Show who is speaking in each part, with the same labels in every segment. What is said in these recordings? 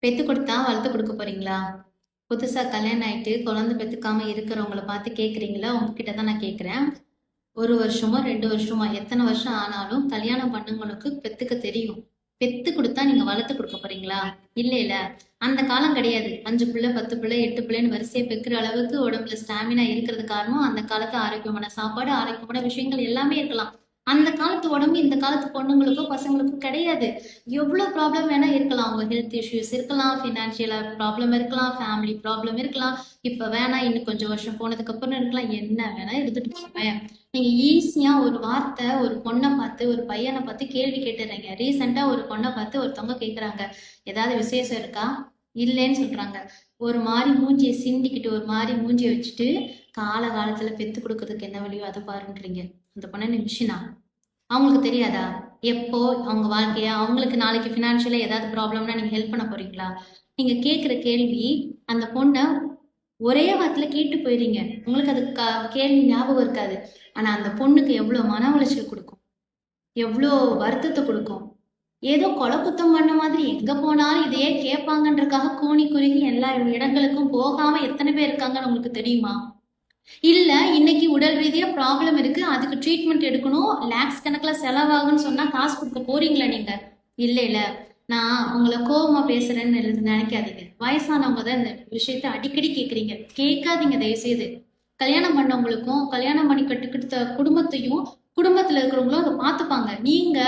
Speaker 1: பெத்து கொடுத்தா வளர்த்து கொடுக்க போறீங்களா? புதுசா கல்யாணம் ஆயிட்டு குழந்தை பெத்துக்காம இருக்கிறவங்கள பார்த்து கேக்குறீங்களா? உங்ககிட்ட தான் நான் கேக்குறேன். 1 வருஷமோ 2 வருஷமோ எத்தனை வருஷம் ஆனாலும் கல்யாணம் பண்ணவங்களுக்கு பெத்துக்க தெரியும். பெத்து கொடுத்தா நீங்க வளர்த்து கொடுக்க போறீங்களா? இல்ல இல்ல. அந்த காலம் கிடையாது. 5 பிள்ளை 10 பிள்ளை 8 பிள்ளைன்னு வரிசையா பெக்குற அளவுக்கு உடம்புல ஸ்டாமினா இருக்கிறது காரணம் அந்த காலத்து ஆரோக்கியமான சாப்பாடு, ஆரோக்கியமான விஷயங்கள் எல்லாமே இருக்கலாம். அந்த காலத்து உடம்பு இந்த காலத்து பொண்ணுங்களுக்கும் பசங்களுக்கும் கிடையாது. எவ்வளவு ப்ராப்ளம் வேணா இருக்கலாம். அவங்க ஹெல்த் இஷ்யூஸ் இருக்கலாம், ஃபினான்ஷியலா ப்ராப்ளம் இருக்கலாம், ஃபேமிலி ப்ராப்ளம் இருக்கலாம். இப்ப வேணா இன்னும் கொஞ்சம் வருஷம் போனதுக்கு அப்புறம் இருக்கலாம். என்ன வேணா இருந்துட்டு போவேன். நீங்க ஈஸியா ஒரு வார்த்தை ஒரு பொண்ணை பார்த்து ஒரு பையனை பார்த்து கேள்வி கேட்டுறீங்க. ரீசெண்டா ஒரு பொண்ணை பார்த்து ஒருத்தவங்க கேக்குறாங்க, ஏதாவது விசேஷம் இருக்கா? இல்லைன்னு சொல்றாங்க. ஒரு மாதிரி மூஞ்சியை சிந்திக்கிட்டு ஒரு மாதிரி மூஞ்சியை வச்சுட்டு காலத்துல பெத்து கொடுக்கறதுக்கு என்ன வழியோ அதை பாருன்றீங்க. அந்த பொண்ணு மிஷினா? அவங்களுக்கு தெரியாதா? எப்போ அவங்க வாழ்க்கையா அவங்களுக்கு நாளைக்கு ஃபினான்ஷியலா ஏதாவது ப்ராப்ளம்னா நீங்க ஹெல்ப் பண்ண போறீங்களா? நீங்க கேக்குற கேள்வி அந்த பொண்ணை ஒரே வார்த்தையில கேட்டு போயிடுறீங்க. உங்களுக்கு அது கேள்வி ஞாபகம் இருக்காது. ஆனா அந்த பொண்ணுக்கு எவ்வளவு மன உளைச்சல் கொடுக்கும், எவ்வளோ வருத்தத்தை கொடுக்கும். ஏதோ கொலை குத்தம் பண்ண மாதிரி எங்க போனாலும் இதையே கேட்பாங்கன்றக்காக கூனி குறுகி எல்லா இடங்களுக்கும் போகாம எத்தனை பேர் இருக்காங்கன்னு உங்களுக்கு தெரியுமா? இல்ல இன்னைக்கு உடல் ரீதியா ப்ராப்ளம் இருக்கு, அதுக்கு ட்ரீட்மெண்ட் எடுக்கணும், லேக்ஸ் கணக்குல செலவாகும்னு சொன்னா காசு கொடுக்க போறீங்களா நீங்க? இல்ல இல்ல. நான் உங்களை கோபமா பேசுறேன்னு நினைக்காதீங்க. வயசானவங்க தான் இந்த விஷயத்த அடிக்கடி கேக்குறீங்க. கேட்காதீங்க தயவு செய்து. கல்யாணம் பண்ணவங்களுக்கும் கல்யாணம் பண்ணி கட்டுக்கிட்ட குடும்பத்தையும் குடும்பத்துல இருக்கிறவங்களும் அதை பார்த்துப்பாங்க. நீங்க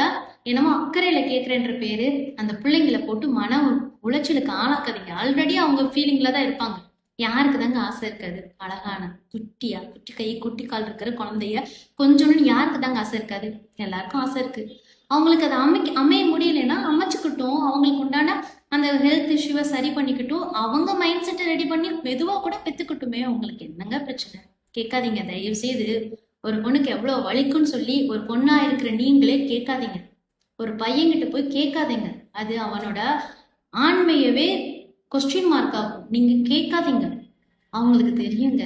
Speaker 1: என்னமோ அக்கறையில கேக்குறேன்ற பேரு அந்த பிள்ளைங்களை போட்டு மன உளைச்சலுக்கு ஆளாக்காதீங்க. ஆல்ரெடி அவங்க ஃபீலிங்ல தான் இருப்பாங்க. யாருக்கு தாங்க ஆசை இருக்காது? அழகான குட்டியா குட்டி கை குட்டி கால் இருக்கிற குழந்தைய கொஞ்சம்னு யாருக்கு தாங்க ஆசை இருக்காது? எல்லாருக்கும் ஆசை இருக்கு. அவங்களுக்கு அதை அமைய முடியலைன்னா அமைச்சுக்கிட்டும், அவங்களுக்கு உண்டான அந்த ஹெல்த் இஷ்யூவை சரி பண்ணிக்கிட்டும், அவங்க மைண்ட் செட்டை ரெடி பண்ணி மெதுவா கூட பெத்துக்கிட்டுமே. உங்களுக்கு என்னங்க பிரச்சனை? கேட்காதீங்க தயவு செய்து. ஒரு பொண்ணுக்கு எவ்வளவு வலிக்குன்னு சொல்லி ஒரு பொண்ணா இருக்கிற நீங்களே கேட்காதீங்க. ஒரு பையன்கிட்ட போய் கேட்காதீங்க. அது அவனோட ஆண்மையவே கொஸ்டின் மார்க் ஆகும். நீங்க கேட்காதீங்க. அவங்களுக்கு தெரியுங்க.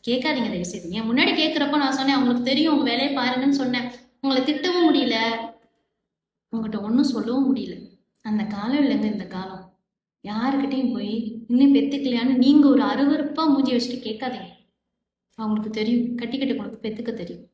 Speaker 1: கேட்காதீங்க தயவு செய்து. என் முன்னாடி கேட்கிறப்ப நான் சொன்னேன் அவங்களுக்கு தெரியும், உங்க வேலையை பாருங்கன்னு சொன்னேன். உங்களை திட்டவும் முடியல, உங்ககிட்ட ஒன்றும் சொல்லவும் முடியல. அந்த காலம் இல்லைங்க இந்த காலம். யாருக்கிட்டையும் போய் இன்னும் பெத்துக்கலையான்னு நீங்க ஒரு அருவருப்பா மூஞ்சி வச்சுட்டு கேட்காதீங்க. அவங்களுக்கு தெரியும், கட்டிக்கிட்டு உங்களுக்கு பெத்துக்க தெரியும்.